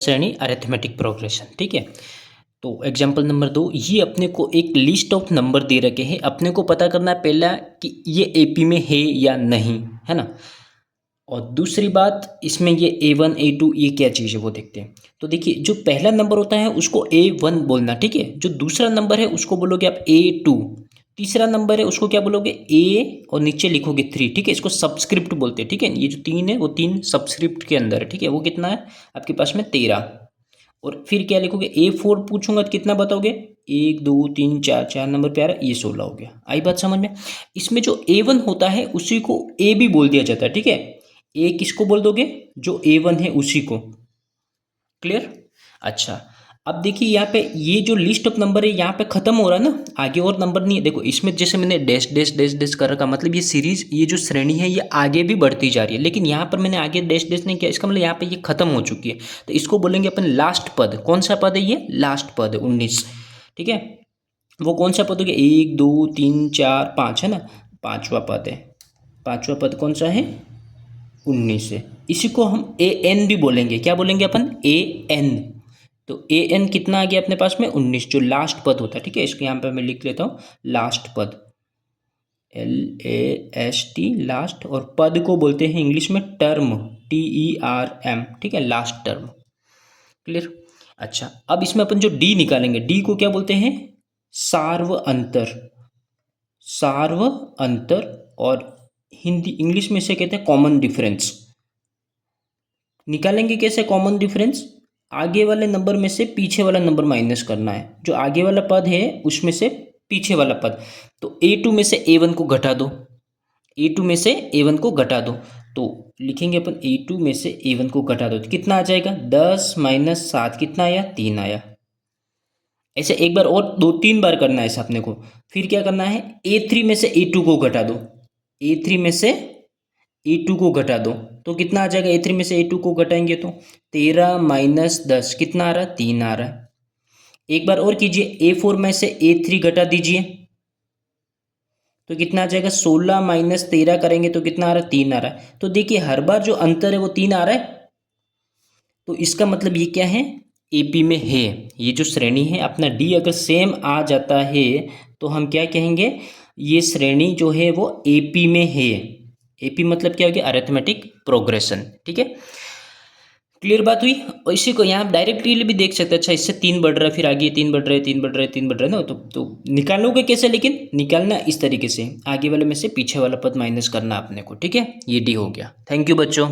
श्रेणी arithmetic progression. ठीक है, तो एग्जाम्पल नंबर 2, ये अपने को एक लिस्ट ऑफ नंबर दे रखे हैं, अपने को पता करना है पहला कि ये एपी में है या नहीं, है ना। और दूसरी बात, इसमें ये A1 A2 ये क्या चीज़ है वो देखते हैं। तो देखिए, जो पहला नंबर होता है उसको A1 बोलना, ठीक है। जो दूसरा नंबर है उसको बोलोगे आप A2, तीसरा नंबर है उसको क्या बोलोगे A, और नीचे लिखोगे 3, ठीक है। इसको सबस्क्रिप्ट बोलते हैं, ठीक है। ये जो 3 है वो 3 सबस्क्रिप्ट के अंदर है, ठीक है। वो कितना है आपके पास में 13। और फिर क्या लिखोगे A4 पूछूंगा तो कितना बताओगे 1 2 3 4, 4 नंबर पे आ रहा है, ये 16 हो गया। आई बात समझ में। इसमें जो A1 होता है उसी को A भी बोल दिया जाता है, ठीक है। A किसको बोल दोगे, जो A1 है उसी को। क्लियर। अच्छा, अब देखिए यहाँ पे ये जो लिस्ट ऑफ नंबर है यहाँ पे खत्म हो रहा है ना, आगे और नंबर नहीं है। देखो इसमें जैसे मैंने डैश डैश डैश डैश कर रखा, मतलब ये सीरीज, ये जो श्रेणी है ये आगे भी बढ़ती जा रही है, लेकिन यहाँ पर मैंने आगे डैश डैश नहीं किया, इसका मतलब यहाँ पे ये खत्म हो चुकी है। तो इसको बोलेंगे अपन लास्ट पद। कौन सा पद है ये, लास्ट पद है 19, ठीक है। वो कौन सा पद हो गया 1 2 3 4 5, है ना, पांचवा पद है। पांचवा पद कौन सा है 19 है। इसी को हम AN भी बोलेंगे, क्या बोलेंगे अपन AN। तो AN कितना आ गया अपने पास में 19, जो लास्ट पद होता है, ठीक है। इसको यहाँ पे मैं लिख लेता हूँ लास्ट पद, LAST लास्ट, और पद को बोलते हैं इंग्लिश में टर्म, TERM, ठीक है, लास्ट टर्म। क्लियर। अच्छा, अब इसमें अपन जो D निकालेंगे, D को क्या बोलते हैं सार्व अंतर, सार्व अंतर, और हिंदी इंग्लिश में इसे कहते हैं कॉमन डिफरेंस। निकालेंगे कैसे कॉमन डिफरेंस, आगे वाले नंबर में से पीछे वाला नंबर माइनस करना है, जो आगे वाला पद है उसमें से पीछे वाला पद। तो A2 में से A1 को घटा दो, A2 में से A1 को घटा दो, तो लिखेंगे अपन A2 में से A1 को घटा दो तो कितना आ जाएगा 10 - 7, कितना आया 3 आया। ऐसे एक बार और 2-3 बार करना है ऐसा अपने को। फिर क्या करना है A3 में से A2 को घटा दो, A3 में से A2 को घटा दो तो कितना आ जाएगा, A3 में से A2 को घटाएंगे तो 13 - 10, कितना आ रहा है 3 आ रहा है। एक बार और कीजिए, A4 में से A3 घटा दीजिए तो कितना आ जाएगा 16 - 13 करेंगे तो कितना आ रहा है 3 आ रहा है। तो देखिए हर बार जो अंतर है वो 3 आ रहा है, तो इसका मतलब ये क्या है AP में है। ये जो श्रेणी है अपना D अगर सेम आ जाता है तो हम क्या कहेंगे, ये श्रेणी जो है वो AP में है। AP मतलब क्या हो गया अरिथमेटिक प्रोग्रेशन, ठीक है। क्लियर बात हुई। और इसी को यहाँ डायरेक्टली भी देख सकते हैं, अच्छा इससे 3 बढ़ रहा है, फिर आगे 3 बढ़ रहा है, 3 बढ़ रहा है, 3 बढ़ रहा है ना, तो निकालोगे कैसे, लेकिन निकालना इस तरीके से, आगे वाले में से पीछे वाला पद माइनस करना अपने को, ठीक है। ये D हो गया। थैंक यू बच्चों।